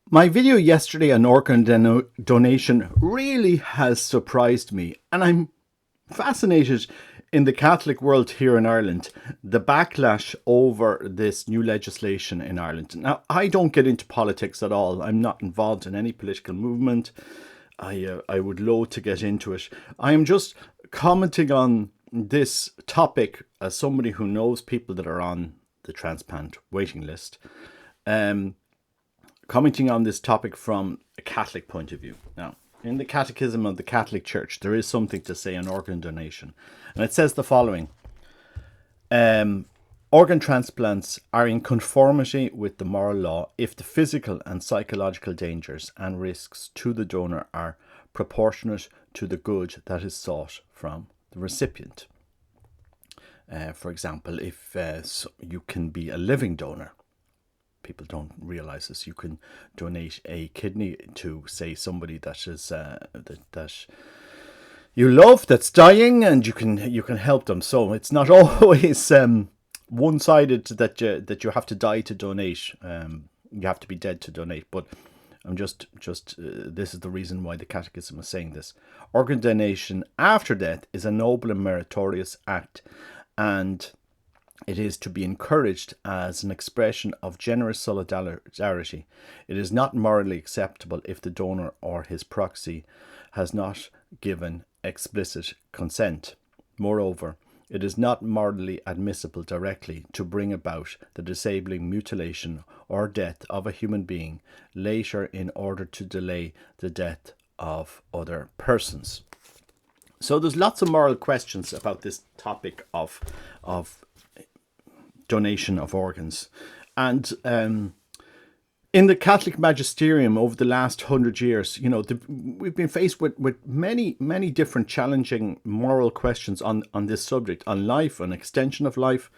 My video yesterday on organ donation really has surprised me, and I'm fascinated in the Catholic world here in Ireland, the backlash over this new legislation in Ireland. Now, I don't get into politics at all. I'm not involved in any political movement. I would loathe to get into it. I am just commenting on this topic as somebody who knows people that are on the transplant waiting list. Commenting on this topic from a Catholic point of view. Now, in the Catechism of the Catholic Church, there is something to say on organ donation. And it says the following. Organ transplants are in conformity with the moral law if the physical and psychological dangers and risks to the donor are proportionate to the good that is sought from the recipient. For example, if you can be a living donor, people don't realize this. You can donate a kidney to, say, somebody that is that you love that's dying, and you can help them. So it's not always one-sided that you have to die to donate. You have to be dead to donate. But I'm just this is the reason why the Catechism is saying this. Organ donation after death is a noble and meritorious act, and it is to be encouraged as an expression of generous solidarity. It is not morally acceptable if the donor or his proxy has not given explicit consent. Moreover, it is not morally admissible directly to bring about the disabling mutilation or death of a human being later in order to delay the death of other persons. So there's lots of moral questions about this topic of donation of organs. And in the Catholic magisterium over the last 100 years, we've been faced with many different challenging moral questions on this subject, on life, on extension of life.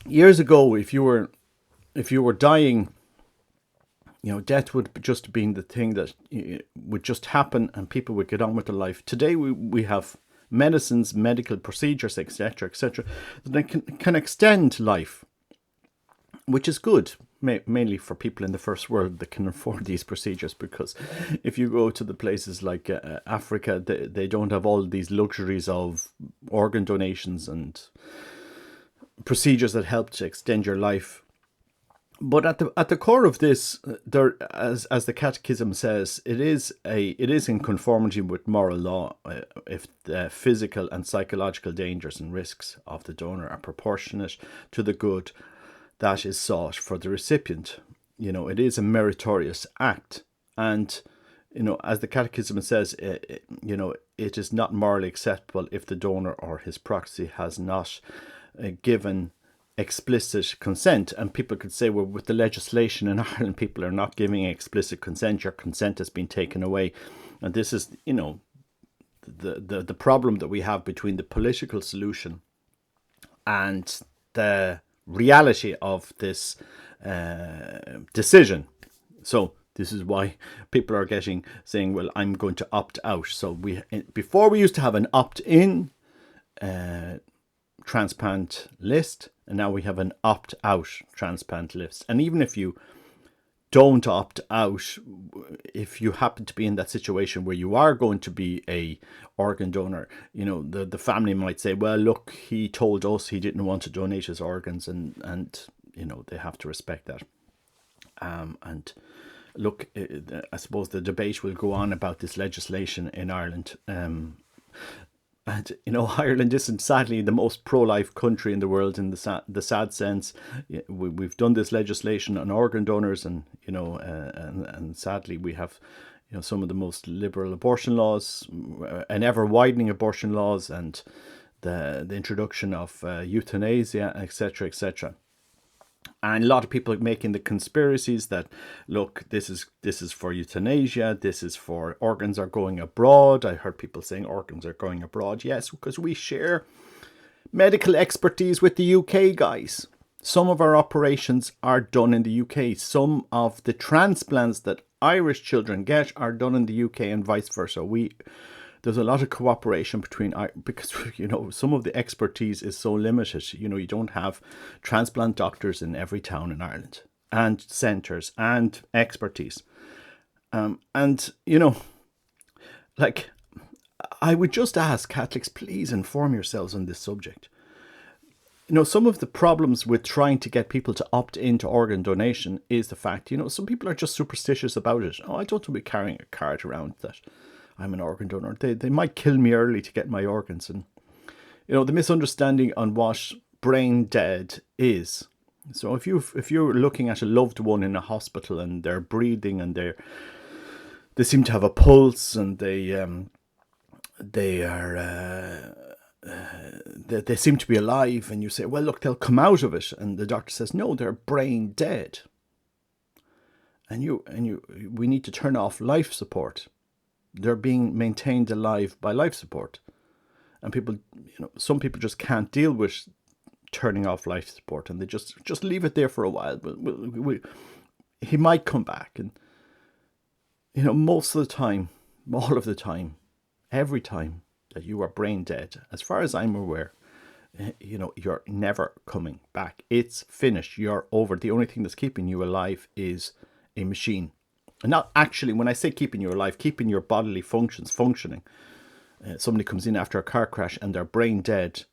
Years ago, if you were dying, death would just been the thing that would just happen and people would get on with their life. Today we have medicines, medical procedures, etc., that can extend life, which is good, mainly for people in the first world that can afford these procedures, because if you go to the places like Africa, they don't have all these luxuries of organ donations and procedures that help to extend your life. But at the core of this, there, as the Catechism says, it is in conformity with moral law if the physical and psychological dangers and risks of the donor are proportionate to the good that is sought for the recipient. It is a meritorious act, and as the Catechism says, it is not morally acceptable if the donor or his proxy has not given explicit consent. And people could say, well, with the legislation in Ireland, people are not giving explicit consent. Your consent has been taken away. And this is, the problem that we have between the political solution and the reality of this decision. So this is why people are saying, well, I'm going to opt out. So before we used to have an opt-in transplant list, and now we have an opt-out transplant list. And even if you don't opt out, if you happen to be in that situation where you are going to be a organ donor, the family might say, well, look, he told us he didn't want to donate his organs, and they have to respect that. And look, I suppose the debate will go on about this legislation in Ireland. And Ireland isn't sadly the most pro-life country in the world, in the sad sense. We've done this legislation on organ donors, and and sadly we have some of the most liberal abortion laws, and ever widening abortion laws, and the introduction of euthanasia, etc. And a lot of people are making the conspiracies that, look, this is for euthanasia, this is for organs are going abroad. I heard people saying organs are going abroad. Yes, because we share medical expertise with the UK, guys. Some of our operations are done in the UK. Some of the transplants that Irish children get are done in the UK, and vice versa. There's a lot of cooperation because some of the expertise is so limited. You don't have transplant doctors in every town in Ireland. and centres and expertise. And, like, I would just ask Catholics, please inform yourselves on this subject. Some of the problems with trying to get people to opt into organ donation is the fact, some people are just superstitious about it. Oh, I don't want to be carrying a card around that I'm an organ donor. They might kill me early to get my organs. And, the misunderstanding on what brain dead is. So if you're looking at a loved one in a hospital and they're breathing and they seem to have a pulse and they seem to be alive, and you say, well, look, they'll come out of it, and the doctor says, no, they're brain dead, and we need to turn off life support. They're being maintained alive by life support, and people, some people just can't deal with turning off life support, and they just leave it there for a while. But he might come back, and most of the time, all of the time, every time that you are brain dead, as far as I'm aware, you're never coming back. It's finished. You're over. The only thing that's keeping you alive is a machine. And not actually, when I say keeping you alive, keeping your bodily functions functioning. Somebody comes in after a car crash and they're brain dead,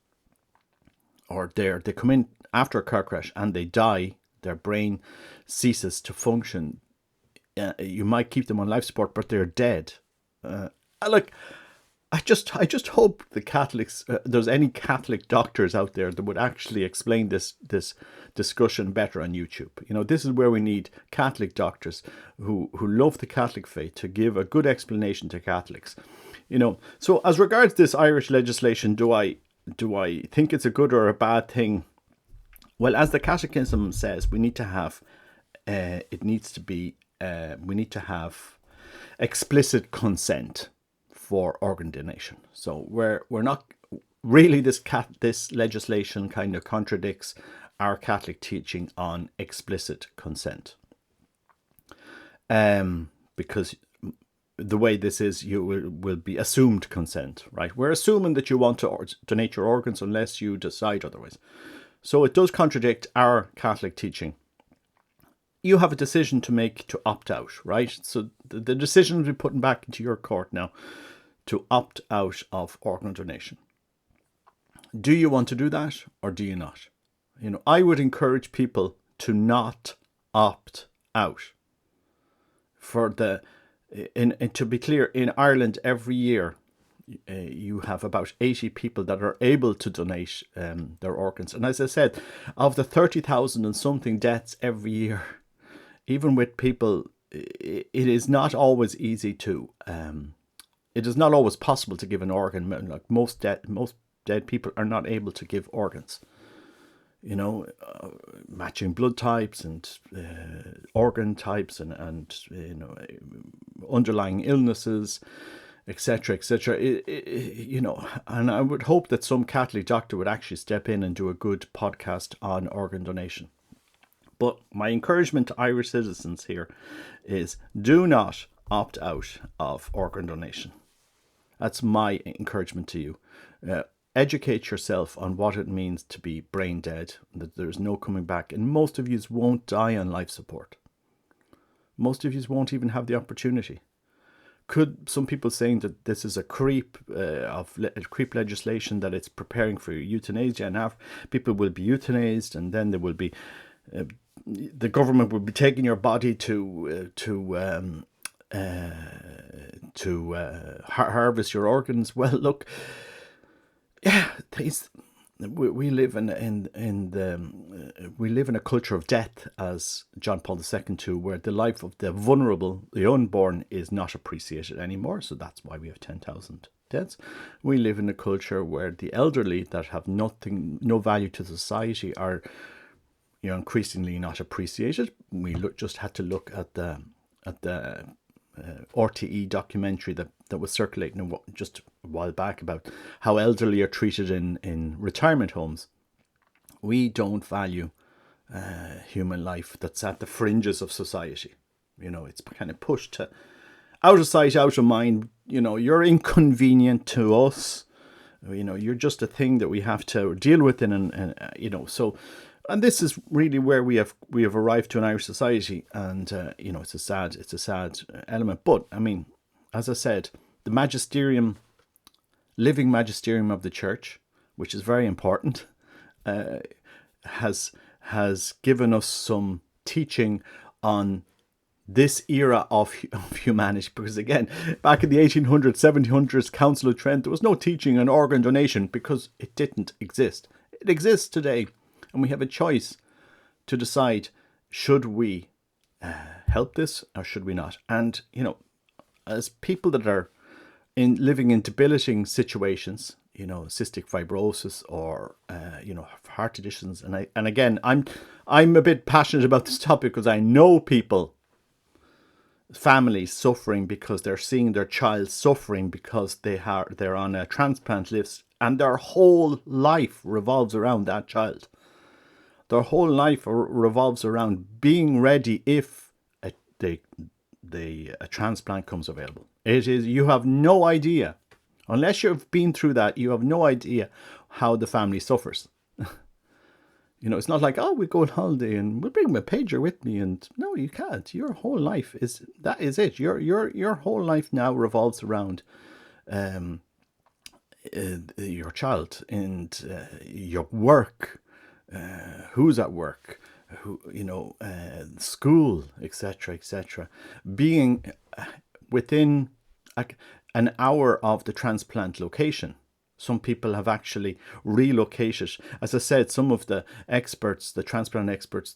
or they come in after a car crash and they die, their brain ceases to function. You might keep them on life support, but they're dead. I just hope the Catholics, there's any Catholic doctors out there that would actually explain this discussion better on YouTube. This is where we need Catholic doctors who love the Catholic faith to give a good explanation to Catholics. So as regards this Irish legislation, do I think it's a good or a bad thing? Well, as the Catechism says, we need to have explicit consent for organ donation. So we're not really, this legislation kind of contradicts our Catholic teaching on explicit consent. Because the way this is, you will be assumed consent, right? We're assuming that you want to donate your organs unless you decide otherwise. So it does contradict our Catholic teaching. You have a decision to make to opt out, right? So the decision will be put back into your court now to opt out of organ donation. Do you want to do that or do you not? I would encourage people to not opt out. To be clear, in Ireland every year you have about 80 people that are able to donate their organs. And as I said, of the 30,000 and something deaths every year, even with people, it is not always easy to. It is not always possible to give an organ. Like most dead people are not able to give organs. Matching blood types and organ types and underlying illnesses, etc., etc. And I would hope that some Catholic doctor would actually step in and do a good podcast on organ donation. But my encouragement to Irish citizens here is do not opt out of organ donation. That's my encouragement to you. Educate yourself on what it means to be brain dead, that there's no coming back. And most of you won't die on life support. Most of you won't even have the opportunity. Could some people saying that this is a creep legislation, that it's preparing for euthanasia, and people will be euthanized, and then there will be the government will be taking your body to harvest your organs. Well, look, yeah, we live in a culture of death, as John Paul II too, where the life of the vulnerable, the unborn, is not appreciated anymore. So that's why we have 10,000 deaths. We live in a culture where the elderly that have no value to society are, increasingly not appreciated. We just had to look at the RTE documentary that was circulating just a while back about how elderly are treated in retirement homes. We don't value human life that's at the fringes of society. It's kind of pushed to out of sight, out of mind. You're inconvenient to us. You're just a thing that we have to deal with. So and this is really where we have arrived to in Irish society, and it's a sad element. But I mean, as I said, the magisterium, living magisterium of the church, which is very important, has given us some teaching on this era of humanity. Because again, back in the 1800s, 1700s, Council of Trent, there was no teaching on organ donation because it didn't exist. It exists today, and we have a choice to decide, should we help this or should we not? And as people that are living in debilitating situations, cystic fibrosis or heart conditions, and again, I'm a bit passionate about this topic because I know people, families suffering because they're seeing their child suffering because they're on a transplant list, and their whole life revolves around that child. Their whole life revolves around being ready if a transplant comes available. You have no idea, unless you've been through that, you have no idea how the family suffers. It's not like, oh, we go on holiday and we'll bring my pager with me. And no, you can't. Your whole life is it. Your whole life now revolves around your child and your work, who's at work, school, etc. Being within an hour of the transplant location. Some people have actually relocated. As I said, some of the experts, the transplant experts,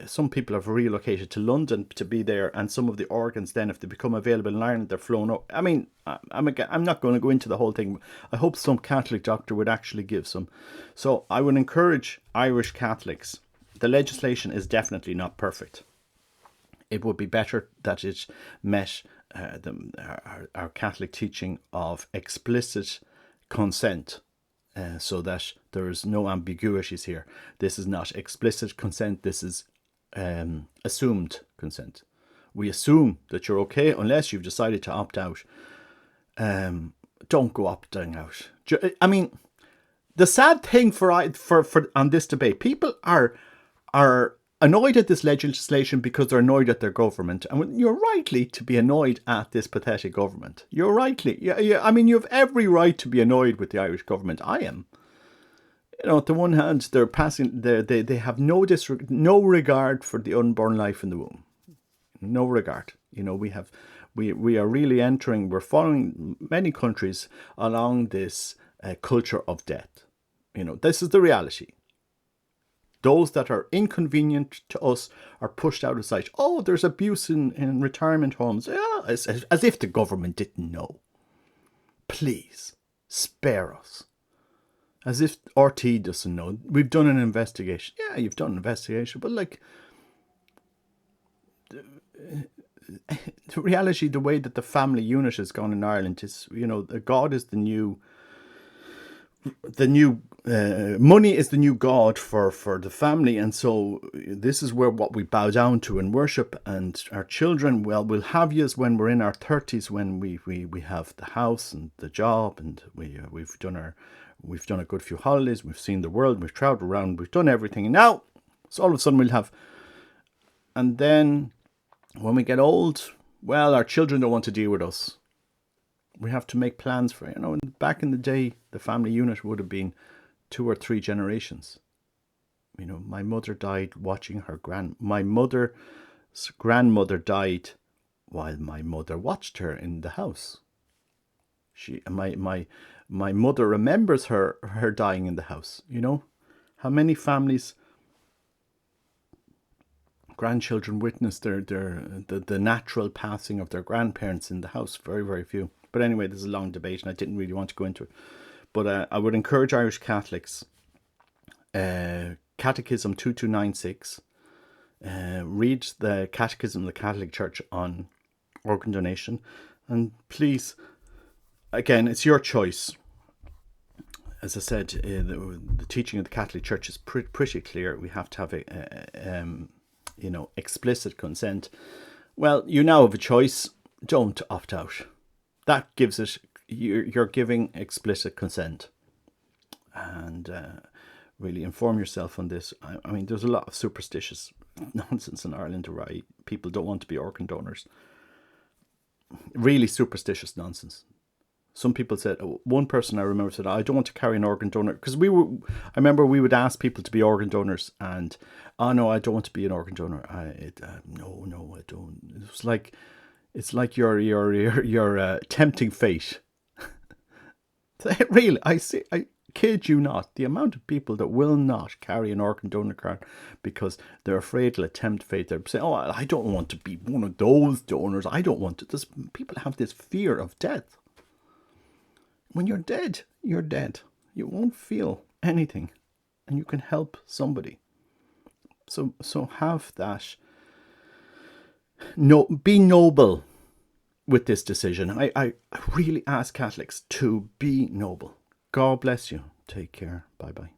some people have relocated to London to be there, and some of the organs then, if they become available in Ireland, they're flown up. I mean, I'm not going to go into the whole thing. I hope some Catholic doctor would actually give some. So I would encourage Irish Catholics. The legislation is definitely not perfect. It would be better that it met our Catholic teaching of explicit consent, so that there is no ambiguities here. This is not explicit consent. This is assumed consent. We assume that you're okay unless you've decided to opt out. Don't go opting out. I mean, the sad thing for on this debate, people are annoyed at this legislation because they're annoyed at their government. And you're rightly to be annoyed at this pathetic government. You're rightly. Yeah, I mean, you have every right to be annoyed with the Irish government. I am. At the one hand, they're passing. They have no regard for the unborn life in the womb. No regard. We are really entering. We're following many countries along this culture of death. This is the reality. Those that are inconvenient to us are pushed out of sight. Oh, there's abuse in retirement homes. Yeah, as if the government didn't know. Please, spare us. As if RT doesn't know. We've done an investigation. Yeah, you've done an investigation. But the reality, the way that the family unit has gone in Ireland is, God is the new money is the new God for the family. And so this is what we bow down to and worship. And our children, well, we'll have yous when we're in our 30s, when we have the house and the job, and we've done a good few holidays, we've seen the world, we've traveled around, we've done everything. And now, so all of a sudden we'll have, and then when we get old, well, our children don't want to deal with us. We have to make plans for, back in the day, the family unit would have been 2 or 3 generations. My mother died watching my mother's grandmother died while my mother watched her in the house. My mother remembers her dying in the house. How many families, grandchildren witness the natural passing of their grandparents in the house? Very, very few. But anyway, this is a long debate and I didn't really want to go into it. But I would encourage Irish Catholics, Catechism 2296, read the Catechism of the Catholic Church on organ donation. And please, again, it's your choice. As I said, the teaching of the Catholic Church is pretty clear. We have to have explicit consent. Well, you now have a choice. Don't opt out. That gives it, you're giving explicit consent. And really inform yourself on this. I mean, there's a lot of superstitious nonsense in Ireland why people don't want to be organ donors. Really superstitious nonsense. Some people said, one person I remember said, I don't want to carry an organ donor. Because I remember we would ask people to be organ donors, and, oh no, I don't want to be an organ donor. No, I don't. It's like you're tempting fate. Really, I kid you not, the amount of people that will not carry an organ donor card because they're afraid to tempt fate. They're saying, oh, I don't want to be one of those donors. I don't want to. People have this fear of death. When you're dead, you're dead. You won't feel anything, and you can help somebody. So have that. No, be noble with this decision. I really ask Catholics to be noble. God bless you. Take care. Bye-bye.